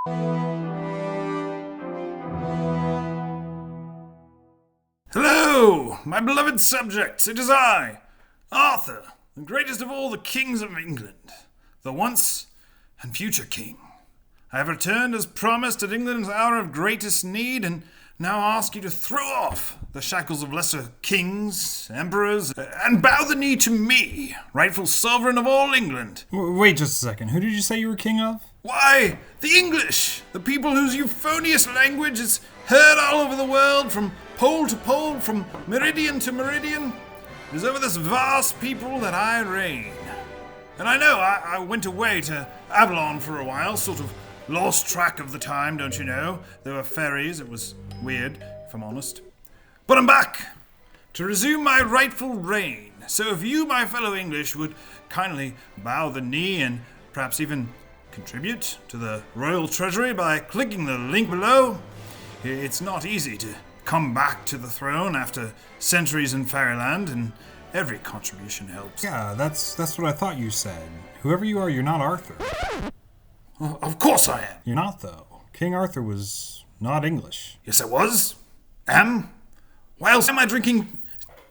Hello, my beloved subjects. It is I, Arthur, the greatest of all the kings of England, the once and future king. I have returned as promised at England's hour of greatest need, and now ask you to throw off the shackles of lesser kings, emperors, and bow the knee to me, rightful sovereign of all England. Wait just a second. Who did you say you were king of? Why, the English, the people whose euphonious language is heard all over the world, from pole to pole, from meridian to meridian. It is over this vast people that I reign. And I know I went away to Avalon for a while, sort of lost track of the time, don't you know? There were ferries, it was weird, if I'm honest. But I'm back to resume my rightful reign. So if you, my fellow English, would kindly bow the knee and perhaps even contribute to the royal treasury by clicking the link below. It's not easy to come back to the throne after centuries in fairyland, and every contribution helps. Yeah, that's what I thought you said. Whoever you are, you're not Arthur. Of course I am. You're not, though. King Arthur was not English. Yes, I was. Am. Why else am I drinking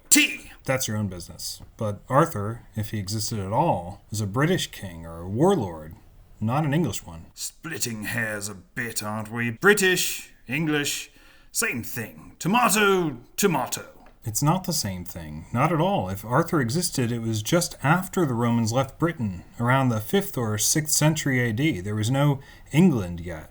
tea? That's your own business. But Arthur, if he existed at all, was a British king or a warlord, not an English one. Splitting hairs a bit, aren't we? British, English, same thing. Tomato, tomato. It's not the same thing. Not at all. If Arthur existed, it was just after the Romans left Britain, around the 5th or 6th century AD. There was no England yet.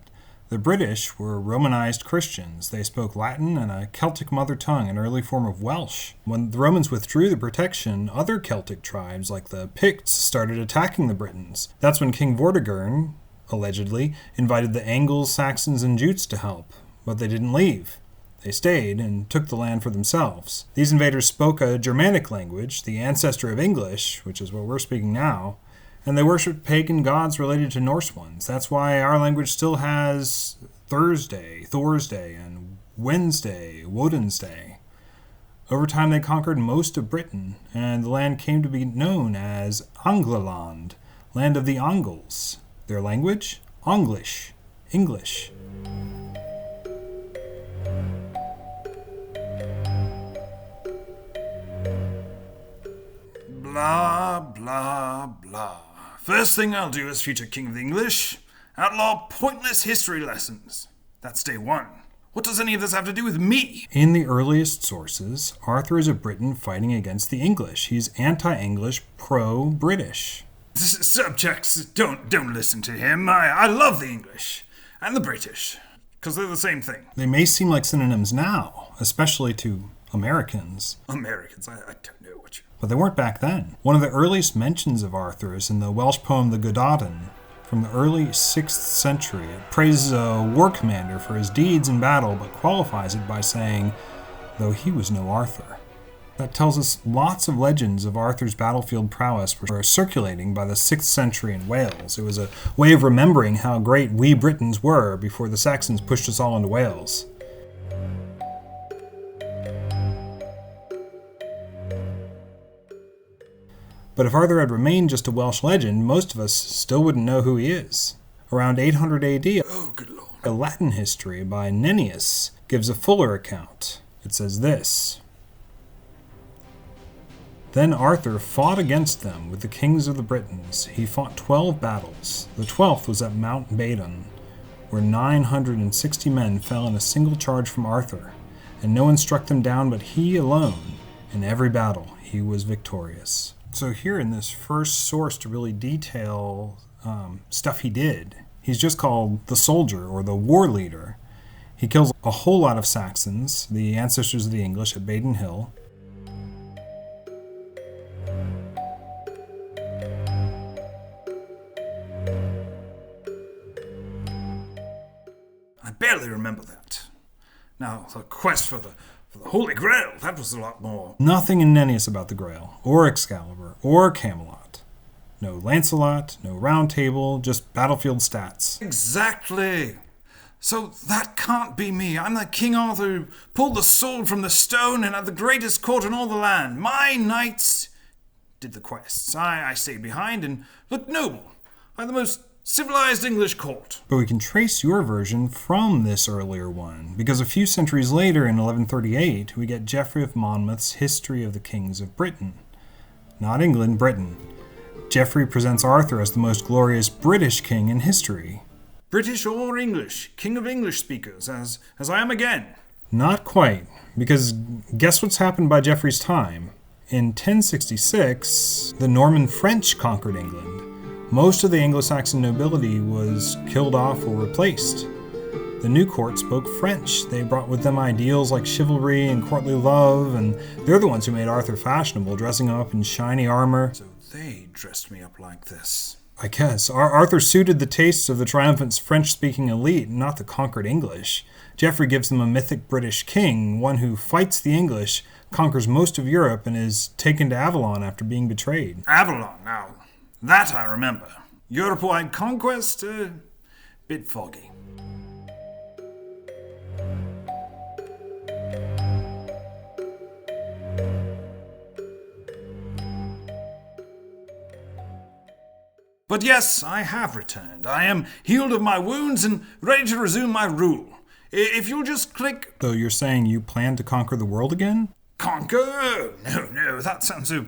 The British were Romanized Christians. They spoke Latin and a Celtic mother tongue, an early form of Welsh. When the Romans withdrew the protection, other Celtic tribes, like the Picts, started attacking the Britons. That's when King Vortigern, allegedly, invited the Angles, Saxons, and Jutes to help. But they didn't leave. They stayed and took the land for themselves. These invaders spoke a Germanic language, the ancestor of English, which is what we're speaking now, and they worshipped pagan gods related to Norse ones. That's why our language still has Thursday, Thorsday, and Wednesday, Woden'sday. Over time they conquered most of Britain, and the land came to be known as Anglaland, land of the Angles. Their language? Anglish, English. Blah, blah, blah. First thing I'll do as future king of the English, outlaw pointless history lessons. That's day one. What does any of this have to do with me? In the earliest sources, Arthur is a Briton fighting against the English. He's anti-English, pro-British. Subjects, don't listen to him. I love the English and the British, because they're the same thing. They may seem like synonyms now, especially to Americans. Americans, I don't know what you... But they weren't back then. One of the earliest mentions of Arthur is in the Welsh poem The Gododin from the early 6th century. It praises a war commander for his deeds in battle, but qualifies it by saying, though he was no Arthur. That tells us lots of legends of Arthur's battlefield prowess were circulating by the 6th century in Wales. It was a way of remembering how great we Britons were before the Saxons pushed us all into Wales. But if Arthur had remained just a Welsh legend, most of us still wouldn't know who he is. Around 800 AD, good Lord. A Latin history by Nennius gives a fuller account. It says this: Then Arthur fought against them with the kings of the Britons. He fought 12 battles. The 12th was at Mount Badon, where 960 men fell in a single charge from Arthur, and no one struck them down but he alone. In every battle, he was victorious. So here in this first source to really detail stuff he did, he's just called the soldier or the war leader. He kills a whole lot of Saxons, the ancestors of the English, at Badon Hill. I barely remember that. Now, the quest for the Holy Grail, that was a lot more. Nothing in Nennius about the Grail, or Excalibur, or Camelot. No Lancelot, no Round Table, just battlefield stats. Exactly. So that can't be me. I'm the King Arthur who pulled the sword from the stone and had the greatest court in all the land. My knights did the quests. I stayed behind and looked noble, like the most civilized English court. But we can trace your version from this earlier one, because a few centuries later, in 1138, we get Geoffrey of Monmouth's History of the Kings of Britain. Not England, Britain. Geoffrey presents Arthur as the most glorious British king in history. British or English, king of English speakers, as I am again. Not quite, because guess what's happened by Geoffrey's time? In 1066, the Norman French conquered England. Most of the Anglo-Saxon nobility was killed off or replaced. The new court spoke French. They brought with them ideals like chivalry and courtly love, and they're the ones who made Arthur fashionable, dressing him up in shiny armor. So they dressed me up like this. I guess. Arthur suited the tastes of the triumphant French-speaking elite, not the conquered English. Geoffrey gives them a mythic British king, one who fights the English, conquers most of Europe, and is taken to Avalon after being betrayed. Avalon, now, that I remember. Europe-wide conquest, bit foggy. But yes, I have returned. I am healed of my wounds and ready to resume my rule. If you'll just click... So you're saying you plan to conquer the world again? Conquer? Oh, no, that sounds so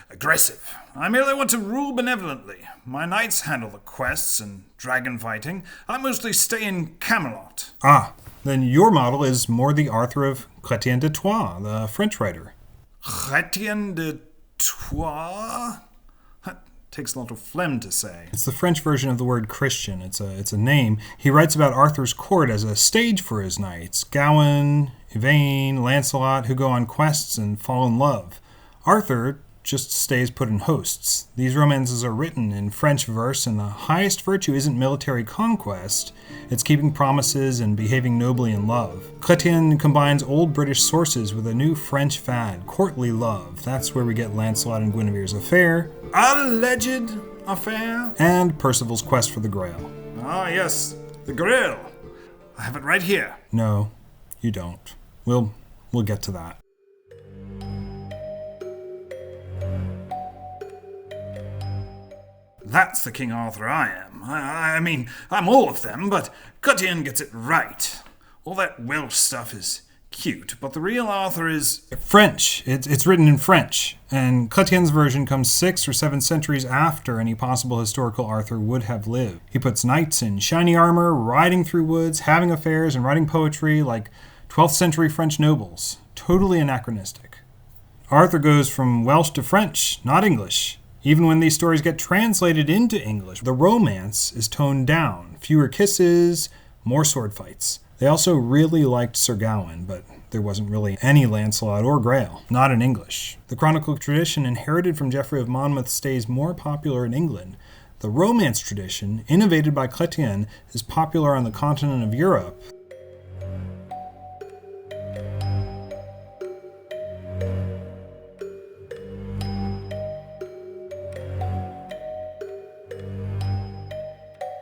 aggressive. I merely want to rule benevolently. My knights handle the quests and dragon fighting. I mostly stay in Camelot. Ah, then your model is more the Arthur of Chrétien de Troyes, the French writer. Chrétien de Troyes? Takes a lot of phlegm to say. It's the French version of the word Christian. It's a name. He writes about Arthur's court as a stage for his knights. Gawain, Yvain, Lancelot, who go on quests and fall in love. Arthur just stays put in hosts. These romances are written in French verse, and the highest virtue isn't military conquest. It's keeping promises and behaving nobly in love. Chrétien combines old British sources with a new French fad, courtly love. That's where we get Lancelot and Guinevere's affair. Alleged affair? And Percival's quest for the Grail. Ah, yes, the Grail. I have it right here. No, you don't. We'll get to that. That's the King Arthur I am. I mean, I'm all of them, but Chrétien gets it right. All that Welsh stuff is cute, but the real Arthur is... French. It's written in French, and Chrétien's version comes 6 or 7 centuries after any possible historical Arthur would have lived. He puts knights in shiny armor, riding through woods, having affairs, and writing poetry like 12th century French nobles. Totally anachronistic. Arthur goes from Welsh to French, not English. Even when these stories get translated into English, the romance is toned down. Fewer kisses, more sword fights. They also really liked Sir Gawain, but there wasn't really any Lancelot or Grail, not in English. The chronicle tradition inherited from Geoffrey of Monmouth stays more popular in England. The romance tradition, innovated by Chrétien, is popular on the continent of Europe.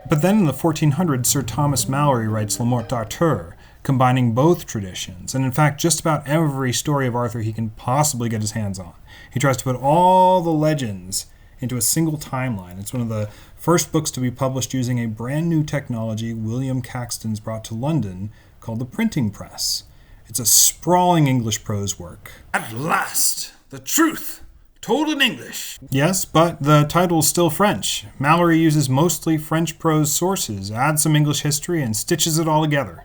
But then in the 1400s, Sir Thomas Malory writes Le Morte d'Arthur, combining both traditions, and in fact just about every story of Arthur he can possibly get his hands on. He tries to put all the legends into a single timeline. It's one of the first books to be published using a brand new technology William Caxton's brought to London called the printing press. It's a sprawling English prose work. At last, the truth! Told in English. Yes, but the title is still French. Malory uses mostly French prose sources, adds some English history, and stitches it all together.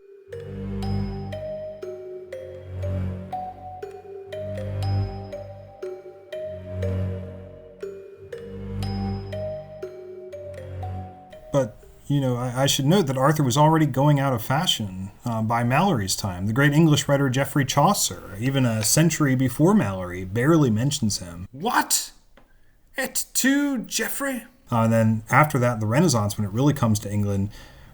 But, I should note that Arthur was already going out of fashion by Malory's time. The great English writer Geoffrey Chaucer, even a century before Malory, barely mentions him. What? Et tu, Geoffrey? And then after that, the Renaissance, when it really comes to England,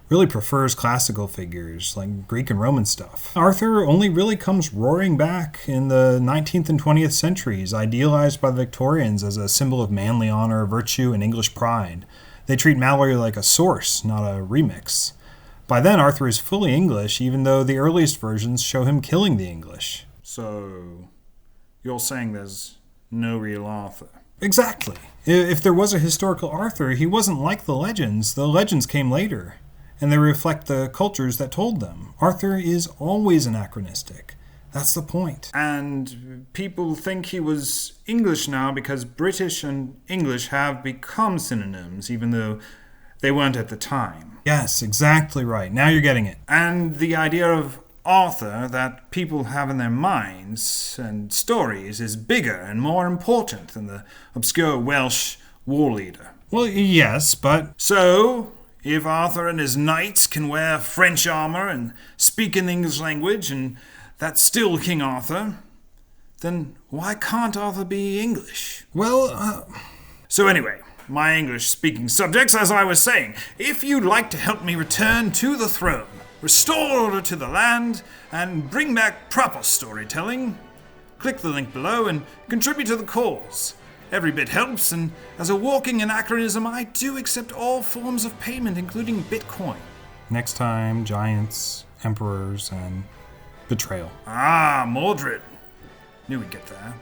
really prefers classical figures like Greek and Roman stuff. Arthur only really comes roaring back in the 19th and 20th centuries, idealized by the Victorians as a symbol of manly honor, virtue, and English pride. They treat Malory like a source, not a remix. By then, Arthur is fully English, even though the earliest versions show him killing the English. So, you're saying there's no real Arthur? Exactly. If there was a historical Arthur, he wasn't like the legends. The legends came later, and they reflect the cultures that told them. Arthur is always anachronistic. That's the point. And people think he was English now because British and English have become synonyms, even though they weren't at the time. Yes, exactly right. Now you're getting it. And the idea of Arthur that people have in their minds and stories is bigger and more important than the obscure Welsh war leader. Well, yes, but... So, if Arthur and his knights can wear French armor and speak in the English language, and that's still King Arthur, then why can't Arthur be English? So anyway, my English-speaking subjects, as I was saying, if you'd like to help me return to the throne, restore order to the land, and bring back proper storytelling, click the link below and contribute to the cause. Every bit helps, and as a walking anachronism, I do accept all forms of payment, including Bitcoin. Next time, giants, emperors, and betrayal. Ah, Mordred. Knew we'd get there.